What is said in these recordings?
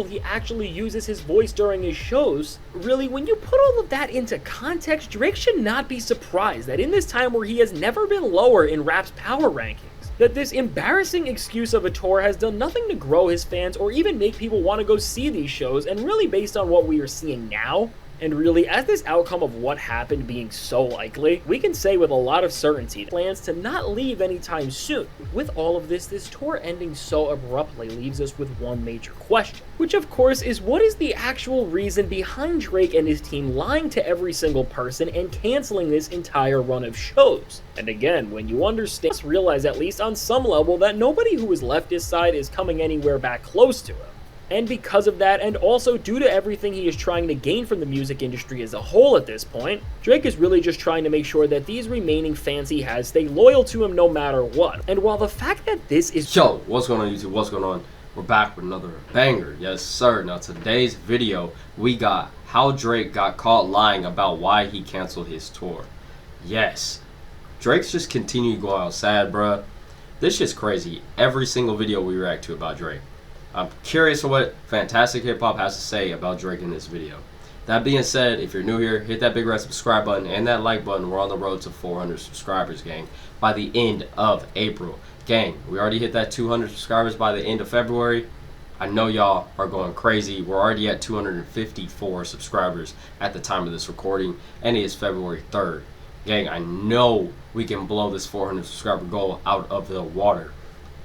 he actually uses his voice during his shows. Really, when you put all of that into context, Drake should not be surprised that in this time where he has never been lower in rap's power rankings, that this embarrassing excuse of a tour has done nothing to grow his fans or even make people want to go see these shows. And really, based on what we are seeing now, and really, as this outcome of what happened being so likely, we can say with a lot of certainty plans to not leave anytime soon. With all of this tour ending so abruptly leaves us with one major question, which of course is, what is the actual reason behind Drake and his team lying to every single person and canceling this entire run of shows? And again, when you understand, realize at least on some level that nobody who has left his side is coming anywhere back close to him. And because of that, and also due to everything he is trying to gain from the music industry as a whole at this point, Drake is really just trying to make sure that these remaining fans he has stay loyal to him no matter what. And while the fact that this is— Yo, what's going on YouTube? What's going on? We're back with another banger. Yes, sir. Now, today's video, we got how Drake got caught lying about why he canceled his tour. Yes, Drake's just continued going out sad, bruh. This shit's crazy. Every single video we react to about Drake. I'm curious of what Fantastic Hip Hop has to say about Drake in this video. That being said, if you're new here, hit that big red subscribe button and that like button. We're on the road to 400 subscribers, gang, by the end of April. Gang, we already hit that 200 subscribers by the end of February. I know y'all are going crazy. We're already at 254 subscribers at the time of this recording, and it is February 3rd. Gang, I know we can blow this 400 subscriber goal out of the water.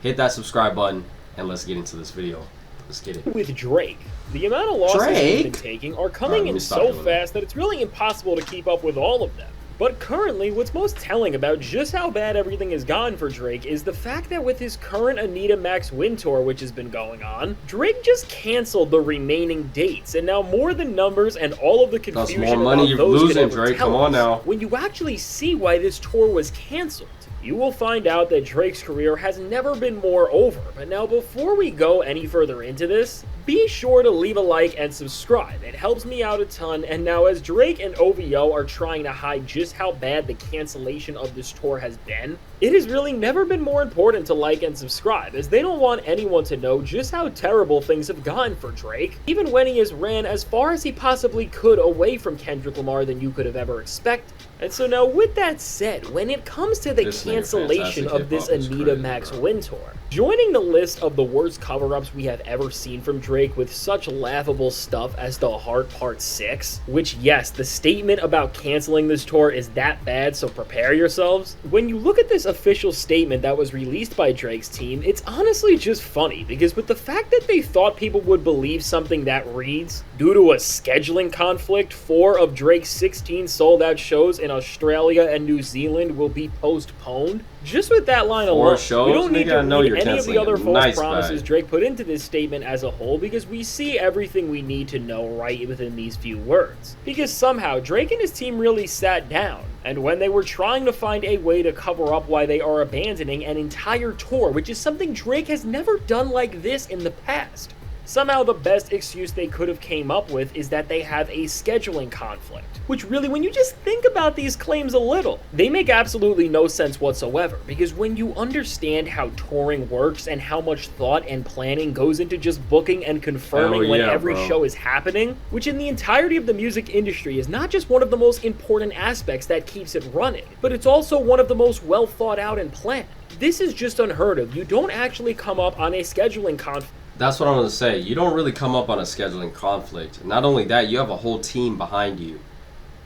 Hit that subscribe button. And let's get into this video. Let's get it. With Drake, the amount of losses he's been taking are coming in so fast that it's really impossible to keep up with all of them. But currently, what's most telling about just how bad everything has gone for Drake is the fact that with his current Anita Max Win Tour, which has been going on, Drake just canceled the remaining dates, and now more than numbers and all of the confusion more money you're losing, Drake. Come on now. When you actually see why this tour was canceled, you will find out that Drake's career has never been more over. But now, before we go any further into this, be sure to leave a like and subscribe. It helps me out a ton. And now, as Drake and OVO are trying to hide just how bad the cancellation of this tour has been, it has really never been more important to like and subscribe, as they don't want anyone to know just how terrible things have gone for Drake, even when he has ran as far as he possibly could away from Kendrick Lamar than you could have ever expected. And so now, with that said, when it comes to the cancellation of this Anita Max Win Tour, joining the list of the worst cover-ups we have ever seen from Drake with such laughable stuff as The Heart Part 6, which, yes, the statement about canceling this tour is that bad, so prepare yourselves. When you look at this official statement that was released by Drake's team, it's honestly just funny, because with the fact that they thought people would believe something that reads, due to a scheduling conflict, 4 of Drake's 16 sold-out shows in Australia and New Zealand will be postponed. Just with that line alone, we don't need to read any of the other false promises Drake put into this statement as a whole, because we see everything we need to know right within these few words. Because somehow, Drake and his team really sat down, and when they were trying to find a way to cover up why they are abandoning an entire tour, which is something Drake has never done like this in the past, somehow the best excuse they could have came up with is that they have a scheduling conflict. Which really, when you just think about these claims a little, they make absolutely no sense whatsoever, because when you understand how touring works and how much thought and planning goes into just booking and confirming when every show is happening, which in the entirety of the music industry is not just one of the most important aspects that keeps it running, but it's also one of the most well thought out and planned. This is just unheard of. You don't actually come up on a scheduling conflict. That's what I'm going to say. You don't really come up on a scheduling conflict. Not only that, you have a whole team behind you.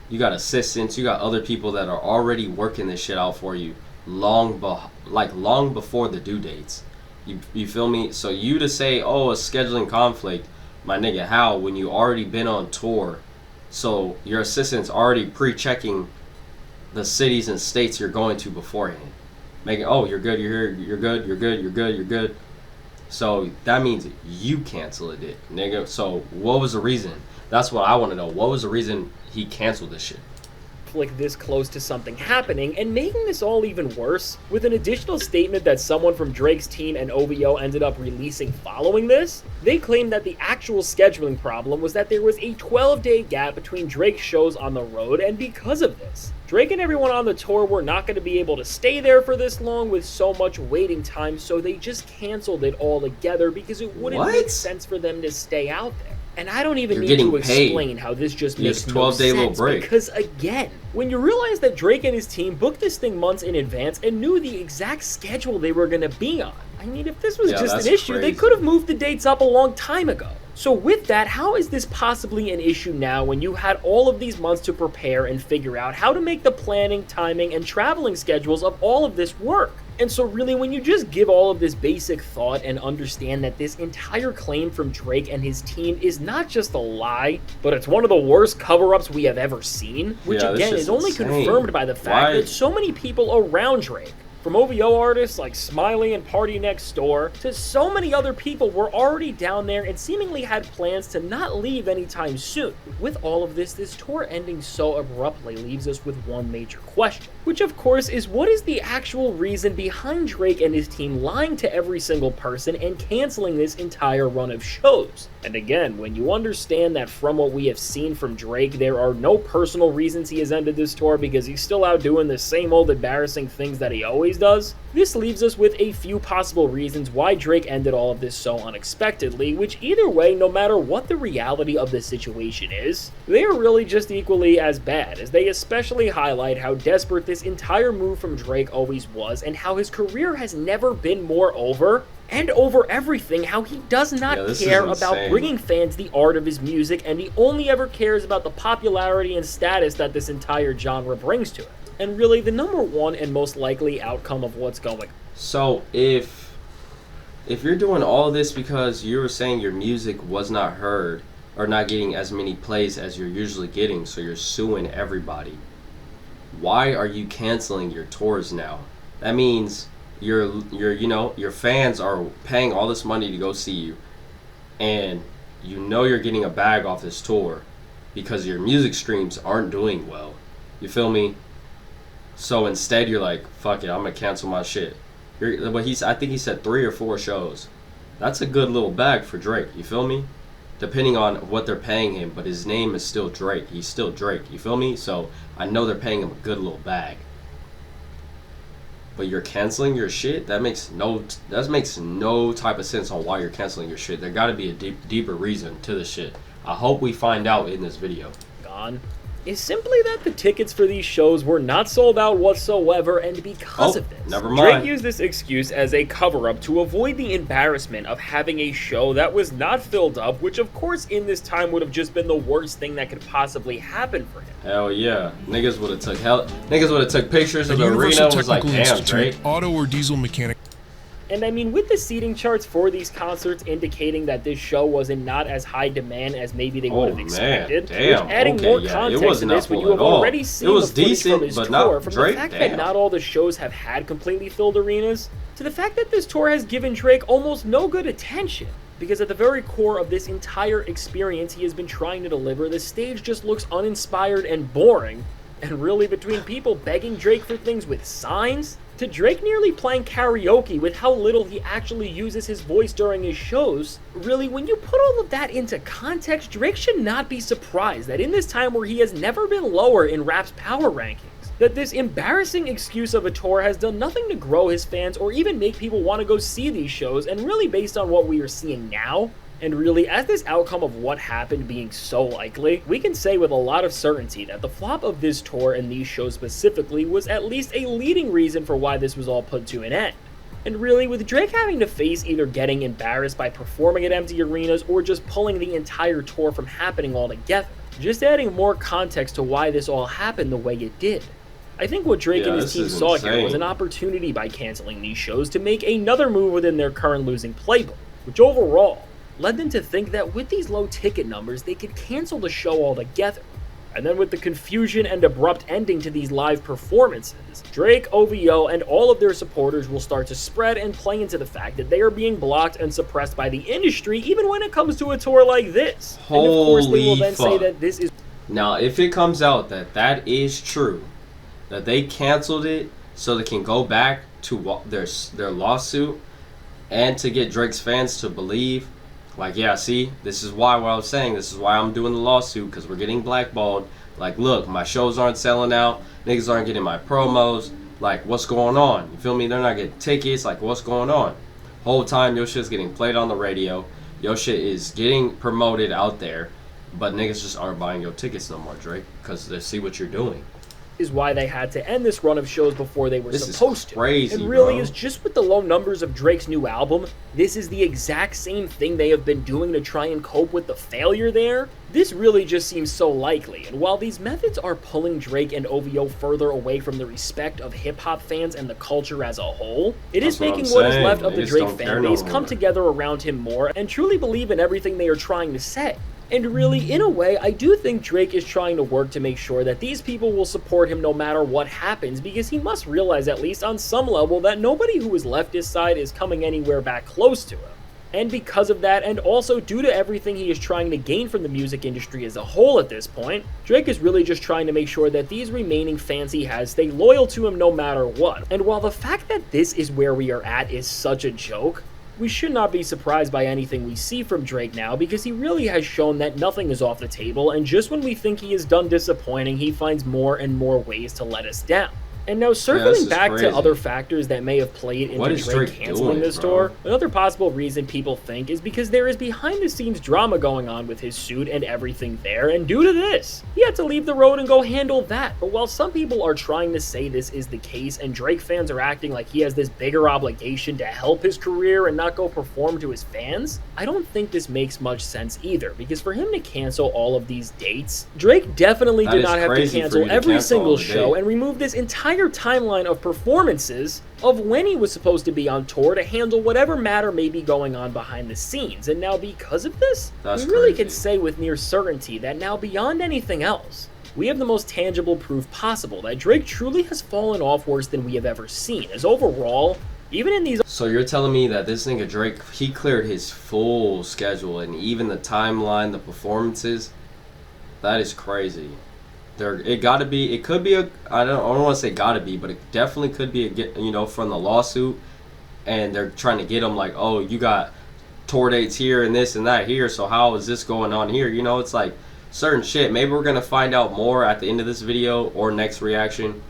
You got assistants. You got other people that are already working this shit out for you long before the due dates. You feel me? So you to say, oh, a scheduling conflict, my nigga, how? When you already been on tour. So your assistants already pre-checking the cities and states you're going to beforehand. Making, oh, you're good, you're here, you're good, you're good, you're good, you're good. So that means you canceled it, nigga. So what was the reason? That's what I want to know. What was the reason he canceled this shit? conflict this close to something happening, and making this all even worse, with an additional statement that someone from Drake's team and OVO ended up releasing following this, they claimed that the actual scheduling problem was that there was a 12-day gap between Drake's shows on the road, and because of this, Drake and everyone on the tour were not going to be able to stay there for this long with so much waiting time, so they just canceled it altogether because it wouldn't make sense for them to stay out there. And I don't even need to explain how this just makes no sense, because again, when you realize that Drake and his team booked this thing months in advance and knew the exact schedule they were going to be on, I mean, if this was just an issue, they could have moved the dates up a long time ago. So with that, how is this possibly an issue now when you had all of these months to prepare and figure out how to make the planning, timing, and traveling schedules of all of this work? And so really, when you just give all of this basic thought and understand that this entire claim from Drake and his team is not just a lie, but it's one of the worst cover-ups we have ever seen, which again is only confirmed by the fact that so many people around Drake, from OVO artists like Smiley and Party Next Door, to so many other people were already down there and seemingly had plans to not leave anytime soon. With all of this, this tour ending so abruptly leaves us with one major question, which of course is, what is the actual reason behind Drake and his team lying to every single person and canceling this entire run of shows? And again, when you understand that from what we have seen from Drake, there are no personal reasons he has ended this tour because he's still out doing the same old embarrassing things that he always does, this leaves us with a few possible reasons why Drake ended all of this so unexpectedly, which either way, no matter what the reality of the situation is, they are really just equally as bad, as they especially highlight how desperate this entire move from Drake always was and how his career has never been more over. And over everything, how he does not care about bringing fans the art of his music, and he only ever cares about the popularity and status that this entire genre brings to it. And really, the number one and most likely outcome of what's going on. So if you're doing all this because you were saying your music was not heard or not getting as many plays as you're usually getting, so you're suing everybody, why are you canceling your tours now? That means your fans are paying all this money to go see you, and you know you're getting a bag off this tour because your music streams aren't doing well. You feel me? So instead you're like, fuck it, I'm gonna cancel my shit. I think he said 3 or 4 shows. That's a good little bag for Drake, you feel me? Depending on what they're paying him, but his name is still Drake. He's still Drake, you feel me? So I know they're paying him a good little bag. But you're canceling your shit? That makes no type of sense on why you're canceling your shit. There gotta be a deeper reason to the shit. I hope we find out in this video. Gone is simply that the tickets for these shows were not sold out whatsoever, and because of this, never mind. Drake used this excuse as a cover-up to avoid the embarrassment of having a show that was not filled up, which of course in this time would have just been the worst thing that could possibly happen for him. Hell yeah. Niggas would have took pictures of the arena. Was like, damn, Drake. Auto or diesel mechanic. And I mean, with the seating charts for these concerts indicating that this show was in not as high demand as maybe they would have expected, which adding more context to this when you have already seen the footage from his tour, from the fact that not all the shows have had completely filled arenas, to the fact that this tour has given Drake almost no good attention. Because at the very core of this entire experience he has been trying to deliver, the stage just looks uninspired and boring. And really, between people begging Drake for things with signs, to Drake nearly playing karaoke with how little he actually uses his voice during his shows, really, when you put all of that into context, Drake should not be surprised that in this time where he has never been lower in rap's power rankings, that this embarrassing excuse of a tour has done nothing to grow his fans or even make people want to go see these shows. And really, based on what we are seeing now, and really, as this outcome of what happened being so likely, we can say with a lot of certainty that the flop of this tour and these shows specifically was at least a leading reason for why this was all put to an end. And really, with Drake having to face either getting embarrassed by performing at empty arenas or just pulling the entire tour from happening altogether, just adding more context to why this all happened the way it did. I think what Drake and his team saw here was an opportunity by canceling these shows to make another move within their current losing playbook, which overall led them to think that with these low ticket numbers, they could cancel the show altogether. And then with the confusion and abrupt ending to these live performances, Drake, OVO, and all of their supporters will start to spread and play into the fact that they are being blocked and suppressed by the industry even when it comes to a tour like this. And of course they will then say that this is... Now, if it comes out that that is true, that they canceled it so they can go back to their lawsuit and to get Drake's fans to believe, like, yeah, see, this is why what I was saying, this is why I'm doing the lawsuit, because we're getting blackballed. Like, look, my shows aren't selling out, niggas aren't getting my promos, like, what's going on? You feel me? They're not getting tickets, like, what's going on? Whole time your shit's getting played on the radio, your shit is getting promoted out there, but niggas just aren't buying your tickets no more, Drake, because they see what you're doing. Is why they had to end this run of shows before they were supposed to. Crazy, and really bro. is just with the low numbers of Drake's new album, this is the exact same thing they have been doing to try and cope with the failure there. This really just seems so likely, and while these methods are pulling Drake and OVO further away from the respect of hip-hop fans and the culture as a whole, it is making what is left of the Drake fan base come together around him more and truly believe in everything they are trying to say. And really, in a way, I do think Drake is trying to work to make sure that these people will support him no matter what happens, because he must realize, at least on some level, that nobody who has left his side is coming anywhere back close to him. And because of that, and also due to everything he is trying to gain from the music industry as a whole at this point, Drake is really just trying to make sure that these remaining fans he has stay loyal to him no matter what. And while the fact that this is where we are at is such a joke, we should not be surprised by anything we see from Drake now, because he really has shown that nothing is off the table, and just when we think he is done disappointing, he finds more and more ways to let us down. And now, circling back to other factors that may have played into Drake canceling this tour, another possible reason people think is because there is behind-the-scenes drama going on with his suit and everything there, and due to this, he had to leave the road and go handle that. But while some people are trying to say this is the case, and Drake fans are acting like he has this bigger obligation to help his career and not go perform to his fans, I don't think this makes much sense either, because for him to cancel all of these dates, Drake definitely did not have to cancel every single show and remove this entire timeline of performances of when he was supposed to be on tour to handle whatever matter may be going on behind the scenes. And now, because of this, we really can say with near certainty that now, beyond anything else, we have the most tangible proof possible that Drake truly has fallen off worse than we have ever seen, as overall, even in these... So you're telling me that this nigga Drake, he cleared his full schedule, and even the timeline, the performances? That is crazy. It could be a, I don't want to say gotta be, but it definitely could be from the lawsuit, and they're trying to get him like, oh, you got tour dates here and this and that here, so how is this going on here? It's like certain shit. Maybe we're gonna find out more at the end of this video or next reaction,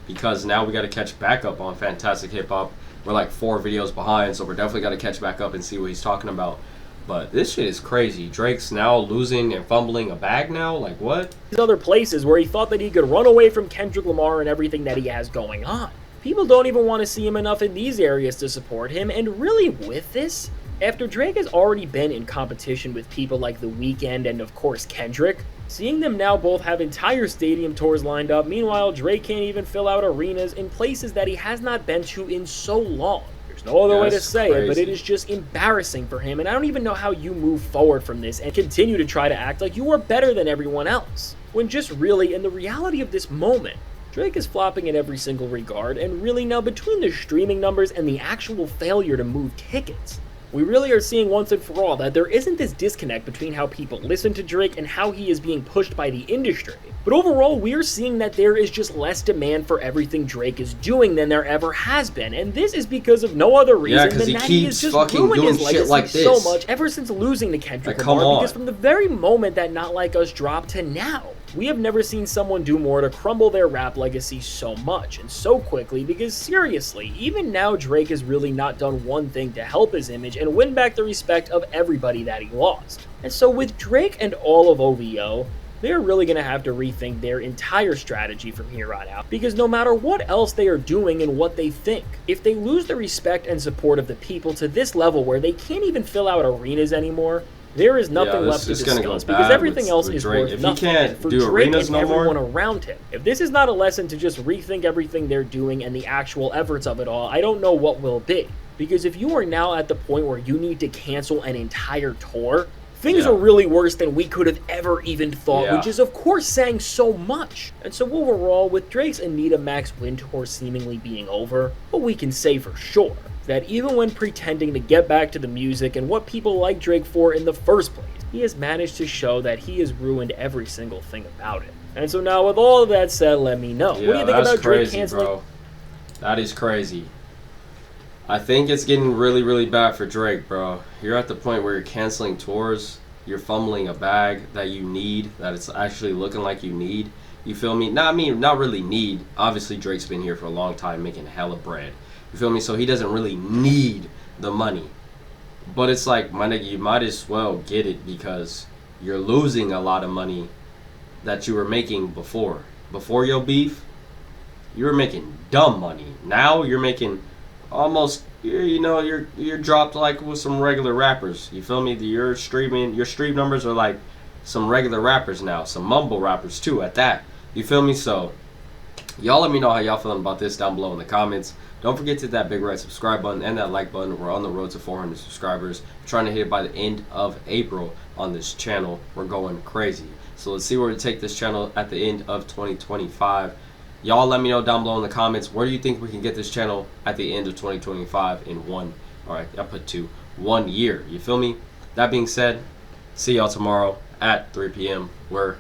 because now we got to catch back up on Fantastic Hip Hop. We're like 4 videos behind, so we're definitely got to catch back up and see what he's talking about. But this shit is crazy. Drake's now losing and fumbling a bag now? Like, what? These other places where he thought that he could run away from Kendrick Lamar and everything that he has going on. People don't even want to see him enough in these areas to support him, and really with this, after Drake has already been in competition with people like The Weeknd and of course Kendrick, seeing them now both have entire stadium tours lined up, meanwhile Drake can't even fill out arenas in places that he has not been to in so long. No other way to say it, but it is just embarrassing for him, and I don't even know how you move forward from this and continue to try to act like you are better than everyone else, when just really, in the reality of this moment, Drake is flopping in every single regard, and really now between the streaming numbers and the actual failure to move tickets, we really are seeing once and for all that there isn't this disconnect between how people listen to Drake and how he is being pushed by the industry. But overall, we're seeing that there is just less demand for everything Drake is doing than there ever has been, and this is because of no other reason than that he has just ruined his legacy so much ever since losing to Kendrick Lamar, because from the very moment that Not Like Us dropped to now, we have never seen someone do more to crumble their rap legacy so much and so quickly, because seriously, even now Drake has really not done one thing to help his image and win back the respect of everybody that he lost. And so with Drake and all of OVO, they're really going to have to rethink their entire strategy from here on out, because no matter what else they are doing and what they think, if they lose the respect and support of the people to this level where they can't even fill out arenas anymore, there is nothing left to discuss, because everything else is worth nothing. And for Drake and everyone around him, if this is not a lesson to just rethink everything they're doing and the actual efforts of it all, I don't know what will be. Because if you are now at the point where you need to cancel an entire tour, things are really worse than we could have ever even thought, which is of course saying so much. And so overall, with Drake's Anita Max Win Tour seemingly being over, what we can say for sure that even when pretending to get back to the music and what people like Drake for in the first place, he has managed to show that he has ruined every single thing about it. And so now, with all of that said, let me know. Yeah, What do you think that's about Drake crazy, canceling? bro. That is crazy. I think it's getting really, really bad for Drake, bro. You're at the point where you're canceling tours. You're fumbling a bag that you need, that it's actually looking like you need. You feel me? Not really need. Obviously, Drake's been here for a long time making hella bread. You feel me? So he doesn't really need the money. But it's like, my nigga, you might as well get it because you're losing a lot of money that you were making before. Before your beef, you were making dumb money. Now you're making almost, you're dropped like with some regular rappers. You feel me? Your stream numbers are like some regular rappers now, some mumble rappers too at that. You feel me? So y'all let me know how y'all feeling about this down below in the comments. Don't forget to hit that big red subscribe button and that like button. We're on the road to 400 subscribers. We're trying to hit it by the end of April on this channel. We're going crazy. So let's see where to take this channel at the end of 2025. Y'all let me know down below in the comments, where do you think we can get this channel at the end of 2025 in 1 year. You feel me? That being said, see y'all tomorrow at 3 p.m. We're